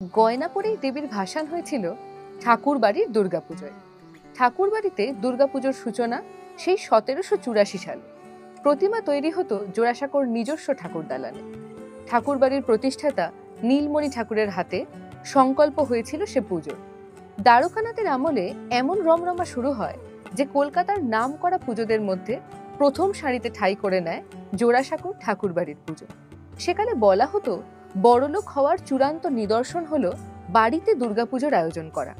গয়না পরেই দেবীর ভাসান হয়েছিল ঠাকুরবাড়ির দুর্গাপুজোয়। ঠাকুরবাড়িতে দুর্গাপুজোর সূচনা সেই 1784 সালে। প্রতিমা তৈরি হতো জোড়াসাঁকোর নিজস্ব ঠাকুর দালানে। ঠাকুরবাড়ির প্রতিষ্ঠাতা নীলমণি ঠাকুরের হাতে সংকল্প হয়েছিল সে পুজো। দ্বারকানাথের আমলে এমন রমরমা শুরু হয় যে কলকাতার নাম করা পুজোদের মধ্যে প্রথম সারিতে ঠাঁই করে নেয় জোড়াসাঁকোর ঠাকুরবাড়ির পুজো। সেকালে বলা হতো বড়লোক হওয়ার চূড়ান্ত নিদর্শন হলো বাড়িতে দুর্গাপুজোর আয়োজন করা।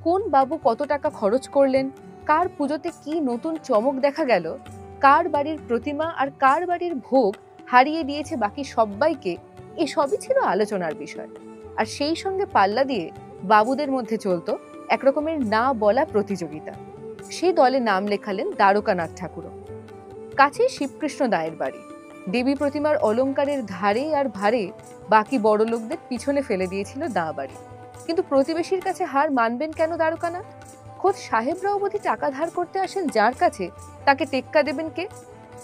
কোন বাবু কত টাকা খরচ করলেন, কার পুজোতে কি নতুন চমক দেখা গেল, কার বাড়ির প্রতিমা আর কার বাড়ির ভোগ হারিয়ে দিয়েছে বাকি সবাইকে, এসবই ছিল আলোচনার বিষয়। আর সেই সঙ্গে পাল্লা দিয়ে বাবুদের মধ্যে চলতো একরকমের না বলা প্রতিযোগিতা। সেই দলে নাম লেখালেন দ্বারকানাথ ঠাকুরও। কাছেই শিবকৃষ্ণ দায়ের বাড়ি। দেবী প্রতিমার অলংকারের ধারে আর ভারে বাকি বড় লোকদের পিছনে ফেলে দিয়েছিল দাঁ বাড়ি। কিন্তু প্রতিবেশীর কাছে হার মানবেন কেন দ্বারকানাথ? খোদ সাহেবরা অবধি টাকা ধার করতে আসেন যার কাছে, তাকে টেক্কা দেবেন কে?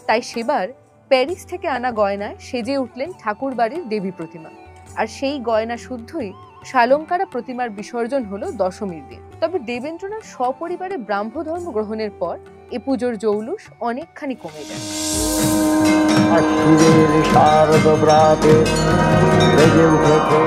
তাই সেবার প্যারিস থেকে আনা গয়নায় সেজে উঠলেন ঠাকুর বাড়ির দেবী প্রতিমা। আর সেই গয়না শুদ্ধই শালঙ্কারা প্রতিমার বিসর্জন হলো দশমীর দিন। তবে দেবেন্দ্রনাথ সপরিবারে ব্রাহ্ম ধর্ম গ্রহণের পর এ পুজোর জৌলুস অনেকখানি কমে যায়। শারদ প্রাতে বেজে উঠেছে